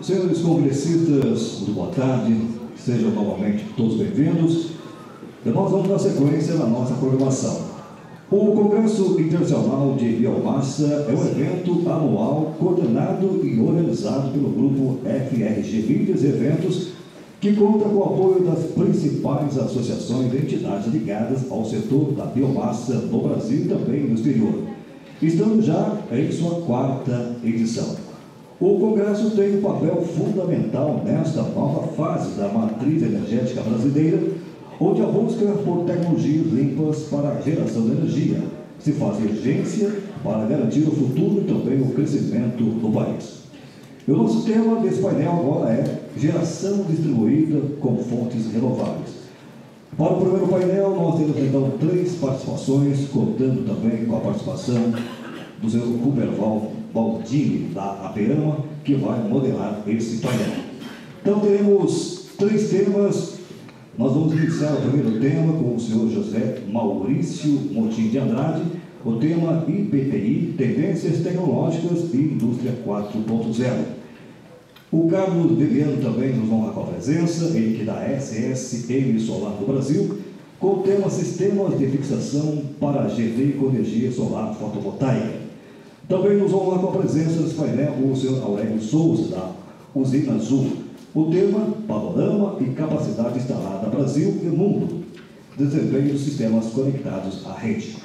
Senhores congressistas, muito boa tarde, sejam novamente todos bem-vindos. Nós vamos dar sequência na nossa programação. O Congresso Internacional de Biomassa é um evento anual coordenado e organizado pelo grupo FRG Mídias e Eventos, que conta com o apoio das principais associações e entidades ligadas ao setor da biomassa no Brasil e também no exterior. Estamos já em sua 4ª edição. O Congresso tem um papel fundamental nesta nova fase da matriz energética brasileira, onde a busca por tecnologias limpas para a geração de energia se faz urgência para garantir o futuro e também o crescimento do país. E o nosso tema desse painel agora é geração distribuída com fontes renováveis. Para o primeiro painel, nós temos então 3 participações, contando também com a participação do senhor Cuberval Baldini, da APEAMA, que vai modelar esse painel. Então, teremos 3 temas. Nós vamos iniciar o primeiro tema com o senhor José Maurício Motim de Andrade, o tema IBTI, Tendências Tecnológicas e Indústria 4.0. O Carlos Viviano também nos honra com a presença, ele que da SSM Solar do Brasil, com o tema Sistemas de Fixação para GV com Energia Solar Fotovoltaica. Também nos honra com a presença desse painel o senhor Aurélio Souza, da Usina Azul. O tema, Panorama e Capacidade Instalada Brasil e Mundo, desempenho dos sistemas conectados à rede.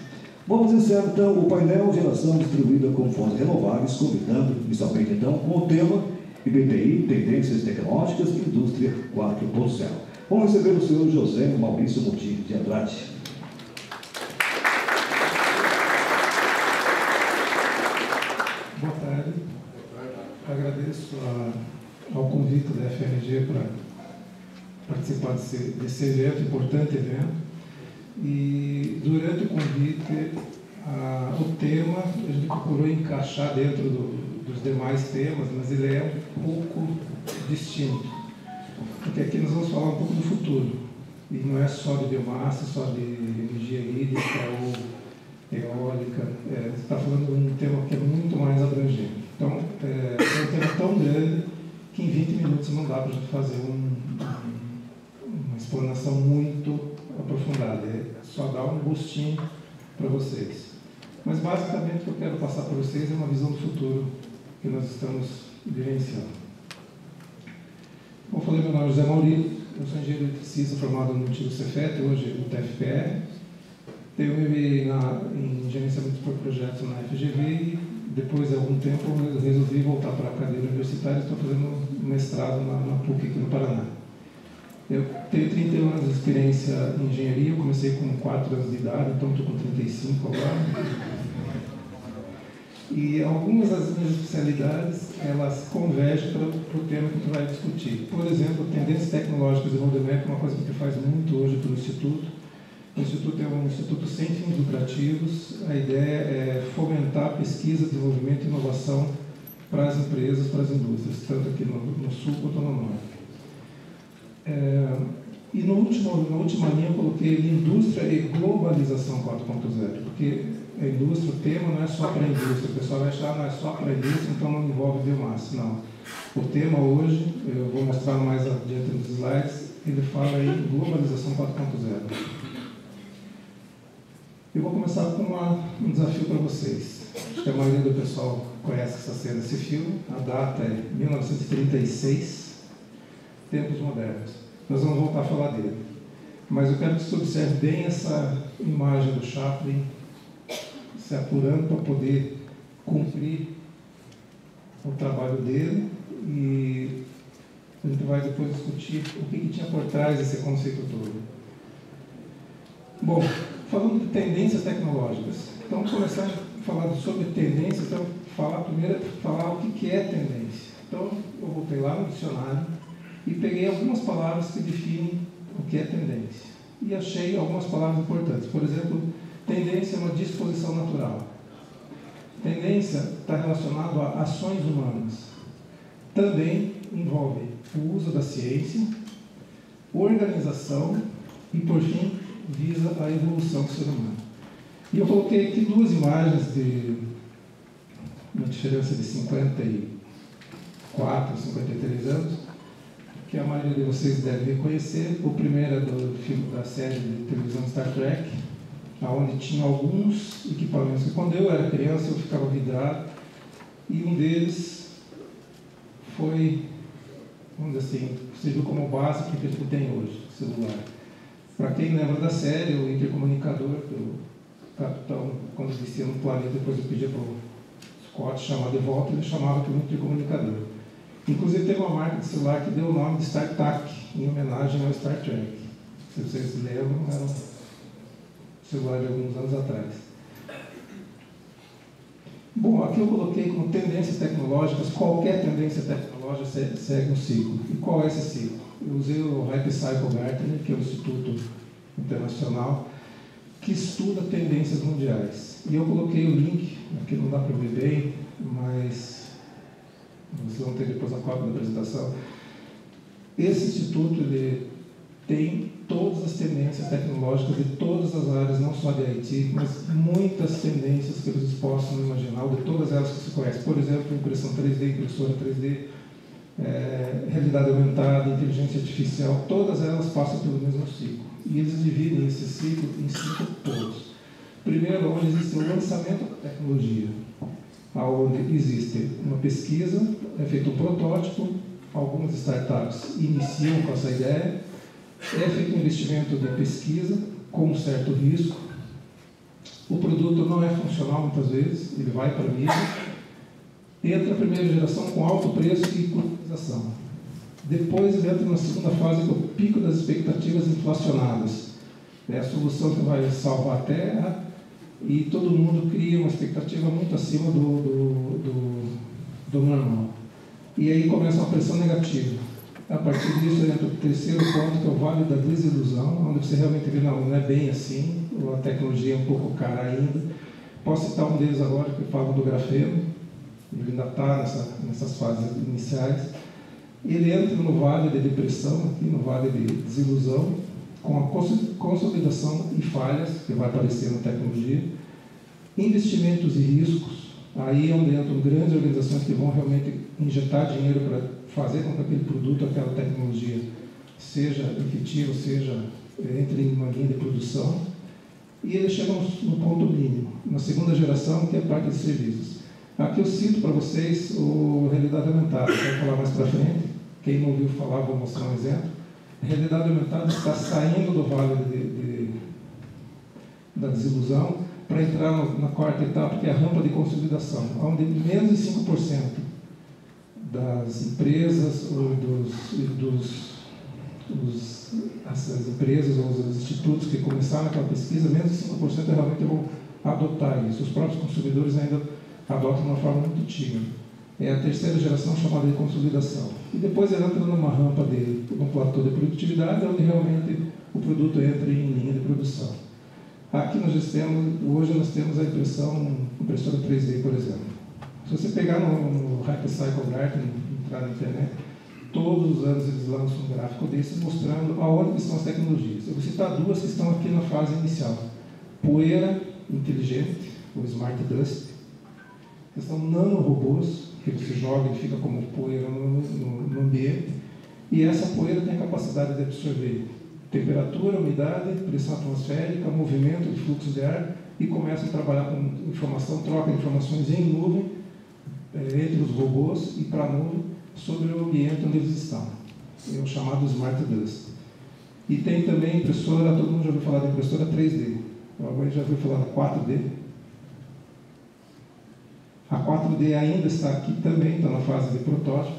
Vamos iniciar então o painel Geração Distribuída com Fontes Renováveis, convidando inicialmente então com o tema IBTI, Tendências Tecnológicas e Indústria 4.0. Vamos receber o senhor José Maurício Motim de Andrade. Boa tarde. Agradeço ao convite da FRG para participar desse evento, importante evento. E durante o convite, o tema a gente procurou encaixar dentro dos demais temas, mas ele é um pouco distinto. Porque aqui nós vamos falar um pouco do futuro. E não é só de biomassa, só de energia hídrica ou eólica. Você está falando de um tema que é muito mais abrangente. Então, é um tema tão grande que em 20 minutos não dá para a gente fazer uma explanação muito aprofundada. É só dar um gostinho para vocês. Mas, basicamente, o que eu quero passar para vocês é uma visão do futuro que nós estamos vivenciando. Como eu falei, meu nome é José Maurício, eu sou engenheiro eletricista formado no antigo Cefet, hoje no TFPR. Tenho um MBA em gerenciamento por projetos na FGV e, depois de algum tempo, eu resolvi voltar para a cadeira universitária e estou fazendo mestrado na PUC aqui no Paraná. Eu tenho 31 anos de experiência em engenharia, eu comecei com 4 anos de idade, então estou com 35 agora. E algumas das minhas especialidades, elas convergem para o tema que a gente vai discutir. Por exemplo, tendências tecnológicas de roadmap é uma coisa que a gente faz muito hoje pelo Instituto. O Instituto é um instituto sem fins lucrativos. A ideia é fomentar pesquisa, desenvolvimento e inovação para as empresas, para as indústrias, tanto aqui no Sul quanto no Norte. E na última linha eu coloquei indústria e globalização 4.0, porque a indústria, o tema não é só para a indústria, o pessoal vai achar não é só para a indústria, então não envolve biomassa, não. O tema hoje, eu vou mostrar mais adiante nos slides, ele fala em globalização 4.0. Eu vou começar com um desafio para vocês. Acho que a maioria do pessoal conhece essa cena, esse filme. A data é 1936, tempos modernos. Nós vamos voltar a falar dele. Mas eu quero que você observe bem essa imagem do Chaplin se apurando para poder cumprir o trabalho dele. E a gente vai depois discutir o que tinha por trás desse conceito todo. Bom, falando de tendências tecnológicas. Então, começar a falar sobre tendências, então, primeiro falar o que é tendência. Então, eu voltei lá no dicionário e peguei algumas palavras que definem o que é tendência. E achei algumas palavras importantes. Por exemplo, tendência é uma disposição natural. Tendência está relacionado a ações humanas. Também envolve o uso da ciência, organização e, por fim, visa a evolução do ser humano. E eu coloquei aqui 2 imagens de uma diferença de 54 54, 53 anos, que a maioria de vocês deve reconhecer. O primeiro é do filme da série de televisão Star Trek, onde tinha alguns equipamentos que, quando eu era criança, eu ficava vidrado, e um deles foi, vamos dizer assim, serviu como base para o que a gente tem hoje, o celular. Para quem lembra da série, o intercomunicador, que o capitão, quando descia no planeta, depois eu pedia para o Scott chamar de volta, ele chamava pelo intercomunicador. Inclusive, teve uma marca de celular que deu o nome de StarTAC, em homenagem ao Star Trek. Se vocês se lembram, era um celular de alguns anos atrás. Bom, aqui eu coloquei como tendências tecnológicas. Qualquer tendência tecnológica segue um ciclo. E qual é esse ciclo? Eu usei o Hype Cycle Gartner, que é o Instituto Internacional, que estuda tendências mundiais. E eu coloquei o link, aqui não dá para ver bem, mas vocês vão ter depois a cópia da apresentação. Esse instituto ele tem todas as tendências tecnológicas de todas as áreas, não só de IT, mas muitas tendências que vocês possam imaginar, de todas elas que você conhece. Por exemplo, impressão 3D, impressora 3D, realidade aumentada, inteligência artificial, todas elas passam pelo mesmo ciclo. E eles dividem esse ciclo em 5 pontos. Primeiro, onde existe o lançamento da tecnologia, onde existe uma pesquisa, é feito um protótipo, algumas startups iniciam com essa ideia, é feito um investimento de pesquisa com um certo risco, o produto não é funcional muitas vezes, ele vai para a mídia, entra a primeira geração com alto preço e customização. Depois ele entra na segunda fase, que é o pico das expectativas inflacionadas. É a solução que vai salvar a Terra, e todo mundo cria uma expectativa muito acima do normal. E aí começa uma pressão negativa. A partir disso entra o terceiro ponto, que é o vale da desilusão, onde você realmente vê, não é bem assim, a tecnologia é um pouco cara ainda. Posso citar um deles agora, que fala do grafeno, ele ainda está nessas fases iniciais. Ele entra no vale de depressão, aqui no vale de desilusão, com a consolidação e falhas que vai aparecer na tecnologia, investimentos e riscos, aí é onde entram grandes organizações que vão realmente injetar dinheiro para fazer com que aquele produto, aquela tecnologia seja efetiva, entre em uma linha de produção, e eles chegam no ponto mínimo, na segunda geração, que é a parte de serviços. Aqui eu cito para vocês o realidade aumentada, eu vou falar mais para frente, quem não ouviu falar, vou mostrar um exemplo. A realidade aumentada está saindo do vale da desilusão para entrar na quarta etapa, que é a rampa de consolidação, onde menos de 5% das empresas ou as empresas ou os institutos que começaram aquela pesquisa, menos de 5% realmente vão adotar isso. Os próprios consumidores ainda adotam de uma forma muito tímida. É a terceira geração chamada de consolidação. E depois ele entra numa rampa num platô de produtividade, onde realmente o produto entra em linha de produção. Aqui hoje nós temos a impressora 3D, por exemplo. Se você pegar no Hype Cycle Gartner, entrar na internet, todos os anos eles lançam um gráfico desse mostrando aonde estão as tecnologias. Eu vou citar duas que estão aqui na fase inicial. Poeira inteligente, ou Smart Dust, que são nanorobôs, que você joga e fica como poeira no ambiente, e essa poeira tem a capacidade de absorver temperatura, umidade, pressão atmosférica, movimento de fluxo de ar, e começa a trabalhar com informação, troca de informações em nuvem, entre os robôs e para a nuvem, sobre o ambiente onde eles estão. É o chamado Smart Dust. E tem também impressora, todo mundo já ouviu falar da impressora 3D. Agora já ouviu falar da 4D. A 4D ainda está aqui também, está na fase de protótipo.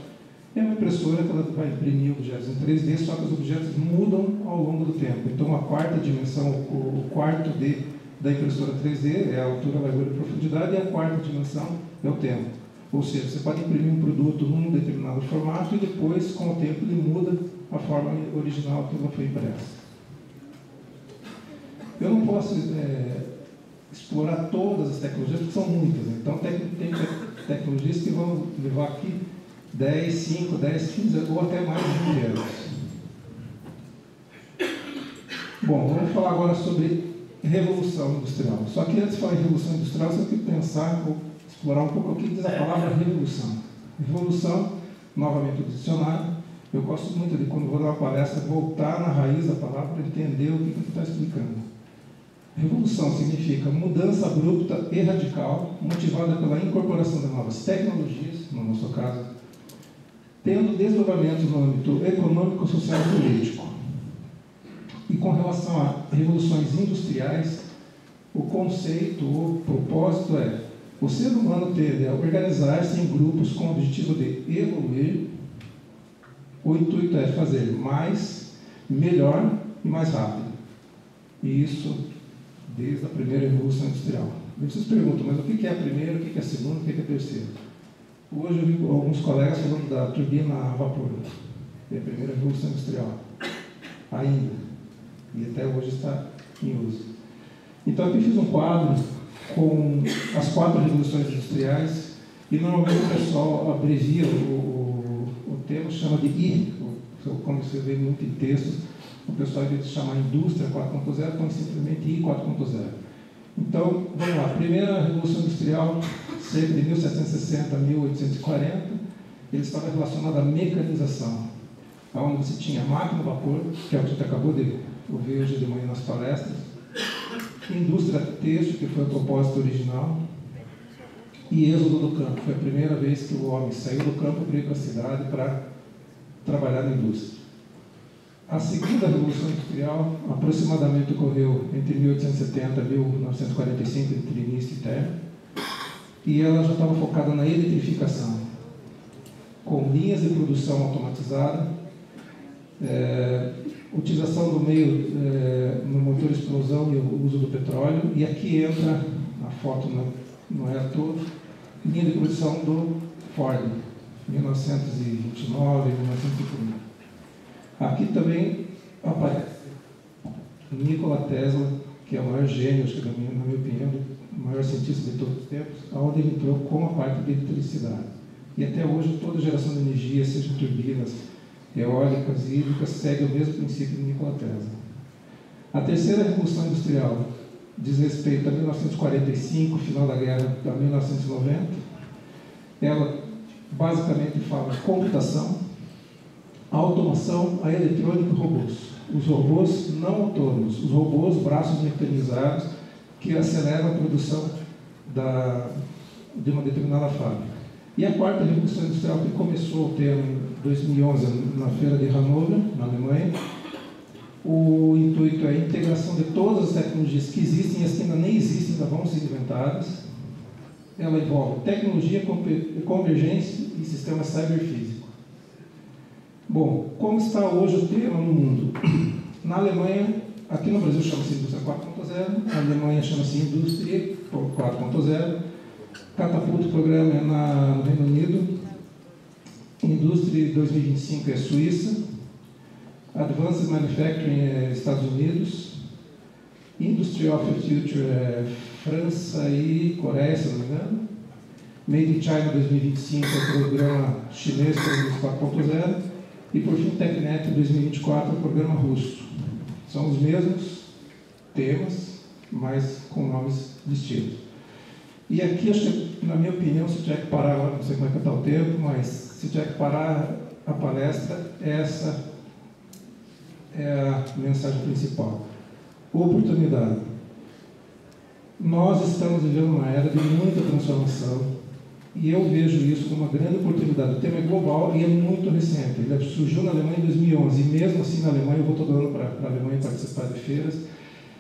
É uma impressora que ela vai imprimir objetos em 3D, só que os objetos mudam ao longo do tempo. Então, a quarta dimensão, o quarto D da impressora 3D é a altura, largura e profundidade, e a quarta dimensão é o tempo. Ou seja, você pode imprimir um produto num determinado formato e depois, com o tempo, ele muda a forma original que ela foi impressa. Eu não posso explorar todas as tecnologias, porque são muitas. Então, tem tecnologias que vão levar aqui 10, 5, 10, 15 ou até mais de 20 anos. Bom, vamos falar agora sobre revolução industrial. Só que antes de falar em revolução industrial, você tem que pensar, vou explorar um pouco o que diz a palavra revolução. Revolução novamente o dicionário. Eu gosto muito de, quando vou dar uma palestra, voltar na raiz da palavra para entender o que eu estou explicando. Revolução significa mudança abrupta e radical, motivada pela incorporação de novas tecnologias, no nosso caso, tendo desdobramentos no âmbito econômico, social e político. E com relação a revoluções industriais, o conceito, o propósito é: o ser humano tende a organizar-se em grupos com o objetivo de evoluir. O intuito é fazer mais, melhor e mais rápido. E isso desde a primeira revolução industrial. Vocês perguntam, mas o que é a primeira, o que é a segunda, o que é a terceira? Hoje eu vi alguns colegas falando da turbina a vapor. É a primeira revolução industrial. Ainda. E até hoje está em uso. Então aqui fiz um quadro com as 4 revoluções industriais, e normalmente o pessoal abrevia o termo, chama de I, como você vê muito em textos, o pessoal, ao invés de chamar indústria 4.0, põe simplesmente I 4.0. Então, vamos lá, a primeira revolução industrial, cerca de 1760 a 1840, ele estava relacionado à mecanização, onde você tinha máquina a vapor, que é o que a gente acabou de ouvir hoje de manhã nas palestras, indústria têxtil, que foi o propósito original, e êxodo do campo. Foi a primeira vez que o homem saiu do campo para ir para a cidade para trabalhar na indústria. A segunda revolução industrial aproximadamente ocorreu entre 1870 e 1945, entre início e término, e ela já estava focada na eletrificação, com linhas de produção automatizada, utilização do meio no motor de explosão e o uso do petróleo. E aqui entra, a foto não é à toa, linha de produção do Ford, 1929, 1930. Aqui também aparece Nikola Tesla, que é o maior gênio, acho que na minha opinião, o maior cientista de todos os tempos, onde ele entrou com a parte de eletricidade. E até hoje toda geração de energia, seja turbinas eólicas e hídricas, segue o mesmo princípio de Nikola Tesla. A terceira revolução industrial diz respeito a 1945, final da guerra, a 1990. Ela basicamente fala de computação, automação, a eletrônica e robôs. Os robôs não autônomos, os robôs, braços mecanizados, que aceleram a produção de uma determinada fábrica. E a quarta revolução industrial, que começou o termo em 2011 na feira de Hannover, na Alemanha. O intuito é a integração de todas as tecnologias que existem e as que ainda nem existem, ainda vão ser inventadas. Ela envolve tecnologia, convergência e sistema cyberfísico. Bom, como está hoje o tema no mundo? Na Alemanha, aqui no Brasil chama-se Indústria 4.0, na Alemanha chama-se Indústria 4.0, catapulta o programa é no Reino Unido, Indústria 2025 é Suíça, Advanced Manufacturing é Estados Unidos, Industry of the Future é França e Coreia, se não me engano, Made in China 2025 é o programa chinês para Indústria 4.0, e por fim TechNet 2024 é o programa russo. São os mesmos temas, mas com nomes distintos. E aqui, acho que, na minha opinião, se tiver que parar agora, não sei como é que está o tempo, mas se tiver que parar a palestra, essa é a mensagem principal. Oportunidade. Nós estamos vivendo uma era de muita transformação e eu vejo isso como uma grande oportunidade. O tema é global e é muito recente. Ele surgiu na Alemanha em 2011 e mesmo assim na Alemanha, eu vou todo ano para a Alemanha participar de feiras,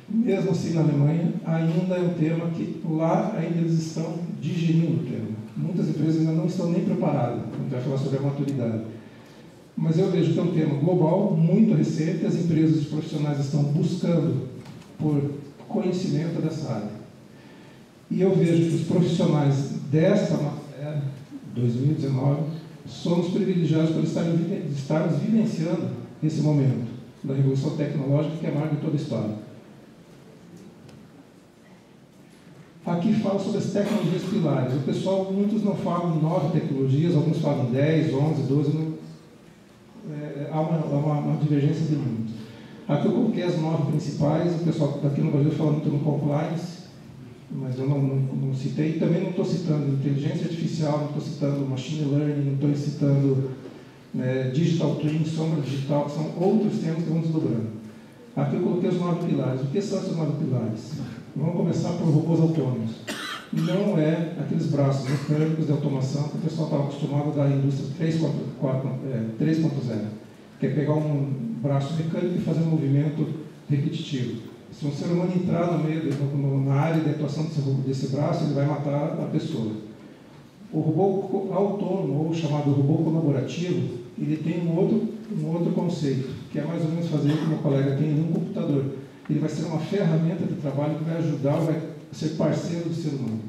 mesmo assim na Alemanha ainda é um tema que lá ainda eles estão digerindo o tema. Muitas empresas ainda não estão nem preparadas, a gente vai falar sobre a maturidade. Mas eu vejo que é um tema global, muito recente, as empresas e os profissionais estão buscando por conhecimento dessa área. E eu vejo que os profissionais desta matéria, 2019, somos privilegiados por estarmos vivenciando esse momento da revolução tecnológica que é a maior de toda a história. Aqui fala sobre as tecnologias pilares. O pessoal, muitos não falam em 9 tecnologias, alguns falam em 10, 11, 12, há uma divergência de números. Aqui eu coloquei as 9 principais, o pessoal daqui no Brasil fala muito no compliance, mas eu não citei. Também não estou citando inteligência artificial, não estou citando machine learning, não estou citando Digital Twin, sombra digital, que são outros temas que vão desdobrando. Aqui eu coloquei os 9 pilares. O que são esses 9 pilares? Vamos começar por robôs autônomos. Não é aqueles braços mecânicos de automação que o pessoal estava acostumado da indústria 3.0, que é pegar um braço mecânico e fazer um movimento repetitivo. Se um ser humano entrar no meio, na área de atuação desse braço, ele vai matar a pessoa. O robô autônomo, ou chamado robô colaborativo, ele tem um outro conceito, que é mais ou menos fazer o que o meu colega tem em um computador. Ele vai ser uma ferramenta de trabalho que vai ajudar, vai ser parceiro do ser humano.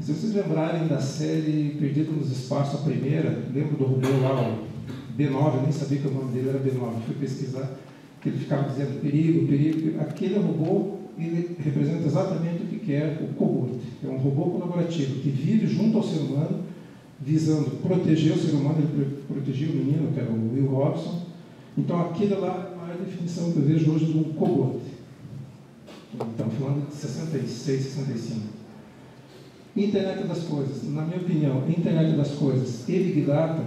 Se vocês lembrarem da série Perdido nos Espaços, a primeira, lembro do robô lá, o B9, eu nem sabia que o nome dele era B9, fui pesquisar, que ele ficava dizendo perigo, perigo. Aquele robô, ele representa exatamente o que é o Cobot. É um robô colaborativo que vive junto ao ser humano, visando proteger o ser humano. Ele protegia o menino, que era o Will Robson. Então, aquilo lá é a maior definição que eu vejo hoje de um Cobot. Estamos falando de 66, 65. Internet das coisas. Na minha opinião, Internet das coisas e Big Data,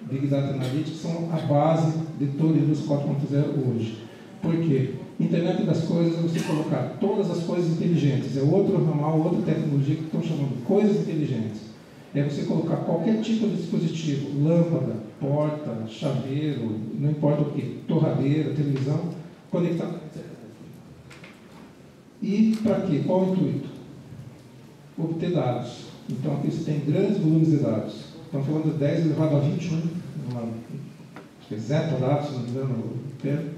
Big Data Analytics, são a base de toda a indústria 4.0 hoje. Por quê? Internet das coisas é você colocar todas as coisas inteligentes. É outro ramal, outra tecnologia que estão chamando coisas inteligentes. É você colocar qualquer tipo de dispositivo, lâmpada, porta, chaveiro, não importa o que, torradeira, televisão, conectar. E para quê? Qual o intuito? Obter dados. Então aqui você tem grandes volumes de dados. Estamos falando de 10 elevado a 21, acho que é zetadados, se não me engano o termo.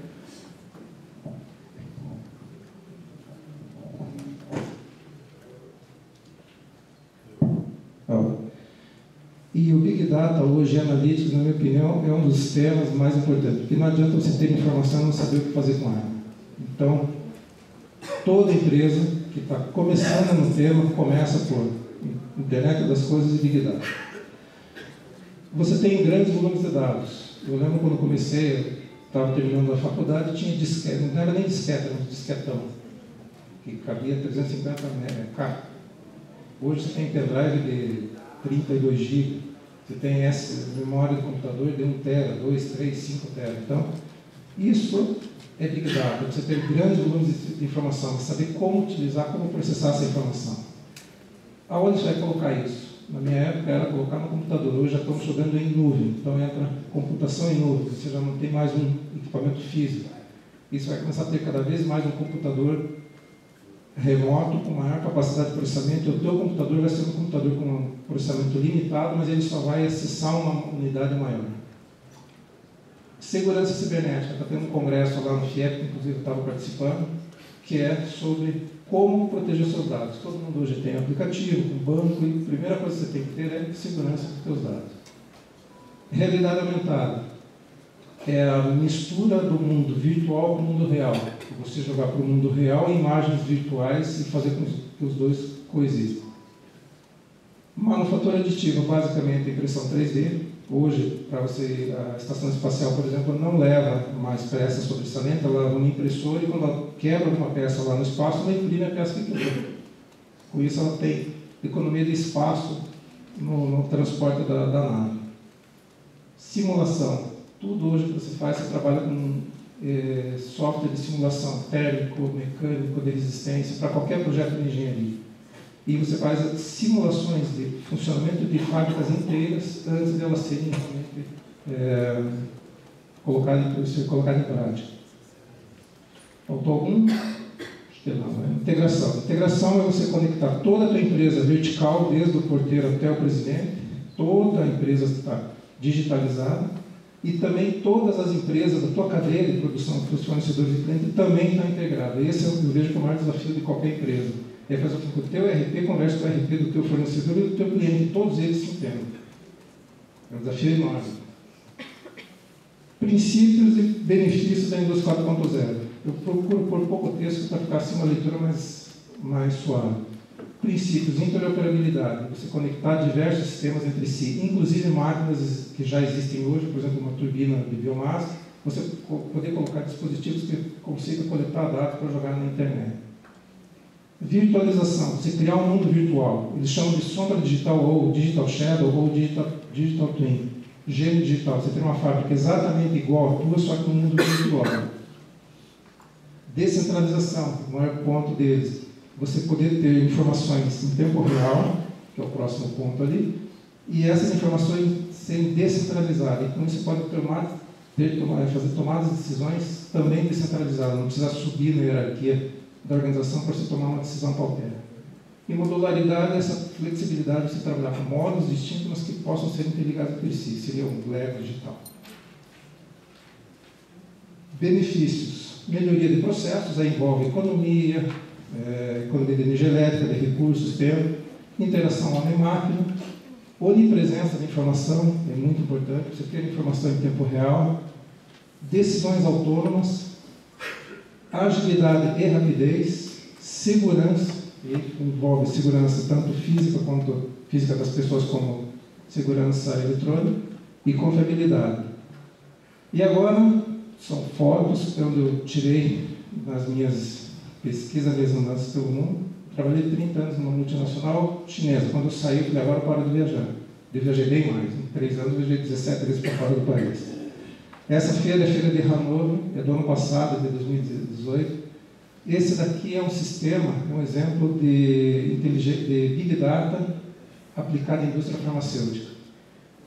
E o Big Data, hoje, Analytics, na minha opinião, é um dos temas mais importantes, porque não adianta você ter informação e não saber o que fazer com ela. Então, toda empresa que está começando no tema, começa por Internet das Coisas e Big Data. Você tem grandes volumes de dados. Eu lembro quando comecei, estava terminando a faculdade, tinha disquete, não era nem disquete, era um disquetão, que cabia 350 MB. Hoje você tem pendrive de 32 GB, você tem essa memória do computador de 1 TB, 2, 3, 5 TB. Então, isso é Big Data, você ter grandes volumes de informação, saber como utilizar, como processar essa informação. Aonde você vai colocar isso? Na minha época era colocar no computador, hoje já estamos jogando em nuvem, então entra computação em nuvem, você já não tem mais um equipamento físico. Isso vai começar a ter cada vez mais um computador remoto, com maior capacidade de processamento. O teu computador vai ser um computador com um processamento limitado, mas ele só vai acessar uma unidade maior. Segurança cibernética, está tendo um congresso lá no FIEP, inclusive eu estava participando, que é sobre como proteger os seus dados. Todo mundo hoje tem aplicativo, um banco, e a primeira coisa que você tem que ter é segurança dos seus dados. Realidade aumentada é a mistura do mundo virtual com o mundo real. Você jogar para o mundo real imagens virtuais e fazer com que os dois coexistam. Manufatura aditiva, basicamente, impressão 3D. Hoje, para você, a estação espacial, por exemplo, não leva mais peça sobressalente, ela leva uma impressora e quando ela quebra uma peça lá no espaço, ela imprime a peça que quebrou. Com isso, ela tem economia de espaço no transporte da nave. Simulação. Tudo hoje que você faz, você trabalha com software de simulação térmico, mecânico, de resistência, para qualquer projeto de engenharia. E você faz simulações de funcionamento de fábricas inteiras antes de elas serem colocadas em prática. Faltou algum? Acho que não, né? Integração. Integração é você conectar toda a tua empresa vertical, desde o porteiro até o presidente, toda a empresa está digitalizada, e também todas as empresas da tua cadeia de produção, dos fornecedores e clientes, também estão integradas. Esse eu vejo como o maior desafio de qualquer empresa. É fazer com que o teu RP converse com o RP do teu fornecedor e do teu cliente, todos eles se entendam. É um desafio enorme. Princípios e benefícios da indústria 4.0. Eu procuro por pouco texto para ficar assim uma leitura mais suave. Princípios, interoperabilidade, você conectar diversos sistemas entre si, inclusive máquinas que já existem hoje, por exemplo, uma turbina de biomassa, você poder colocar dispositivos que consigam coletar dados para jogar na internet. Virtualização, você criar um mundo virtual, eles chamam de sombra digital ou digital shadow ou digital twin. Gênio digital, você tem uma fábrica exatamente igual à tua, só que no mundo virtual. Descentralização, o maior ponto deles. Você poder ter informações em tempo real, que é o próximo ponto ali, e essas informações serem descentralizadas. Então, você pode fazer tomadas de decisões também descentralizadas, não precisa subir na hierarquia da organização para você tomar uma decisão qualquer. E modularidade é essa flexibilidade de você trabalhar com módulos distintos, mas que possam ser interligados entre si, seria um Lego digital. Benefícios. Melhoria de processos, aí envolve economia, economia de energia elétrica, de recursos, tempo, interação homem-máquina, onipresença da informação, é muito importante, você ter informação em tempo real, decisões autônomas, agilidade e rapidez, segurança, e envolve segurança tanto física quanto física das pessoas como segurança eletrônica e confiabilidade. E agora são fotos onde eu tirei nas minhas pesquisas das andanças pelo mundo. Trabalhei 30 anos numa multinacional chinesa. Quando eu saí, eu falei, agora paro de viajar. Eu viajei bem mais. Em 3 anos, eu viajei 17 vezes para fora do país. Essa feira é a Feira de Hannover, é do ano passado, de 2018. Esse daqui é um sistema, é um exemplo de Big Data aplicado à indústria farmacêutica.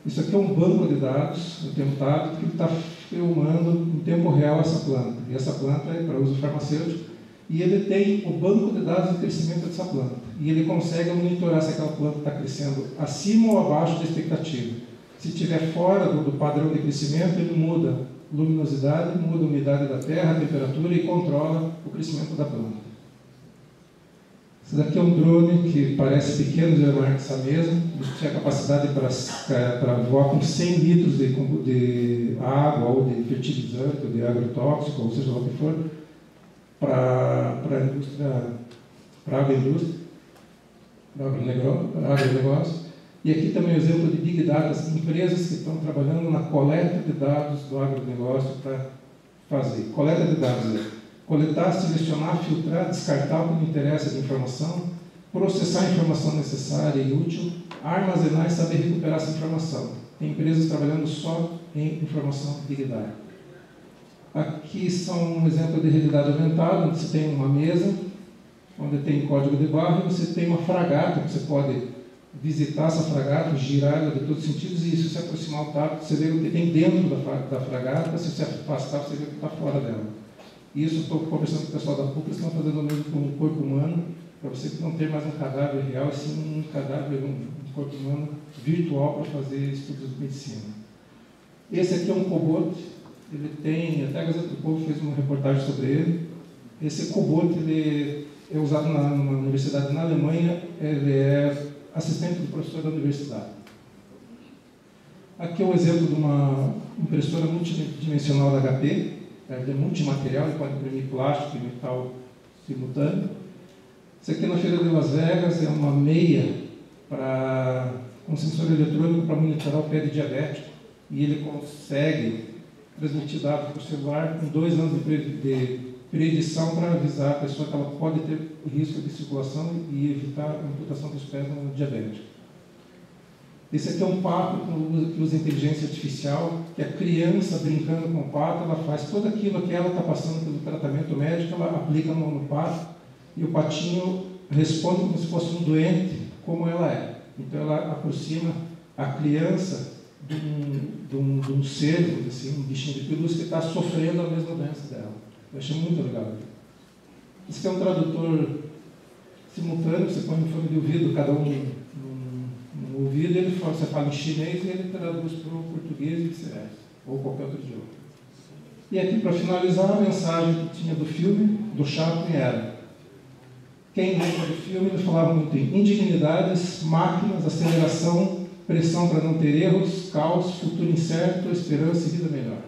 Isso aqui é um banco de dados, eu tenho dado, que está filmando em tempo real essa planta. E essa planta é para uso farmacêutico. E ele tem o banco de dados de crescimento dessa planta. E ele consegue monitorar se aquela planta está crescendo acima ou abaixo da expectativa. Se estiver fora do padrão de crescimento, ele muda luminosidade, muda a umidade da terra, a temperatura e controla o crescimento da planta. Esse daqui é um drone que parece pequeno, ele é maior que essa mesa. Ele tinha capacidade para voar com 100 litros de água, ou de fertilizante, ou de agrotóxico, ou seja lá o que for, para a indústria, para a agroindústria, para o agronegócio. E aqui também o exemplo de Big Data, empresas que estão trabalhando na coleta de dados do agronegócio para fazer. Coleta de dados, coletar, selecionar, filtrar, descartar o que não interessa de informação, processar a informação necessária e útil, armazenar e saber recuperar essa informação. Tem empresas trabalhando só em informação Big Data. Aqui são um exemplo de realidade aumentada, onde você tem uma mesa, onde tem código de barra, e você tem uma fragata, que você pode visitar essa fragata, girar ela de todos os sentidos, e se você aproximar o tato, você vê o que tem dentro da fragata, se você afastar, você vê o que está fora dela. Isso estou conversando com o pessoal da PUC, eles estão fazendo o mesmo com o corpo humano, para você não ter mais um cadáver real, e sim um cadáver, um corpo humano virtual para fazer estudos de medicina. Esse aqui é um cobot, ele tem, até a Gazeta do Povo fez uma reportagem sobre ele. Esse cobot ele é usado numa universidade na Alemanha, ele é assistente do professor da universidade. Aqui é um exemplo de uma impressora multidimensional da HP, ela é multimaterial, ele pode imprimir plástico e metal simultâneo. Isso aqui na Feira de Las Vegas é uma meia com sensor eletrônico para monitorar o pé de diabético, e ele consegue transmitir dados para o celular com 2 anos de predição para avisar a pessoa que ela pode ter risco de circulação e evitar a amputação dos pés no diabético. Esse aqui é um pato que usa inteligência artificial, que a criança brincando com o pato, ela faz tudo aquilo que ela está passando pelo tratamento médico, ela aplica no pato, e o patinho responde como se fosse um doente, como ela é. Então ela aproxima a criança de um ser, assim, um bichinho de pelúcia que está sofrendo a mesma doença dela. Eu achei muito legal. Esse aqui é um tradutor simultâneo, você põe um fone de ouvido, cada um no ouvido, você fala em chinês e ele traduz para o português e vice-versa, ou qualquer outro idioma. E aqui, para finalizar, a mensagem que tinha do filme, do Chaplin, era: quem lembra do filme, ele falava muito em indignidades, máquinas, aceleração, pressão para não ter erros, caos, futuro incerto, esperança e vida melhor.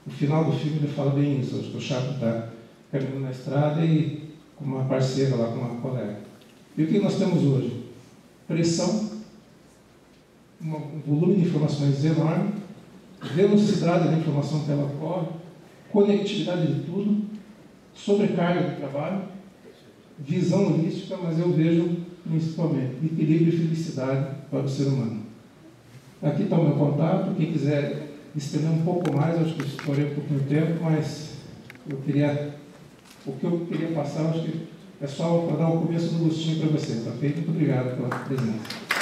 No final do filme ele fala bem isso. O Chaplin está caminhando na estrada e com uma parceira lá, com uma colega. E o que nós temos hoje? Pressão, um volume de informações enorme, velocidade da informação que ela ocorre, conectividade de tudo, sobrecarga de trabalho, visão holística, mas eu vejo principalmente equilíbrio e felicidade para o ser humano. Aqui está o meu contato, quem quiser estender um pouco mais, acho que estourei um pouquinho de tempo, mas o que eu queria passar, acho que é só para dar o começo do gostinho para você, tá ok? Muito obrigado pela presença.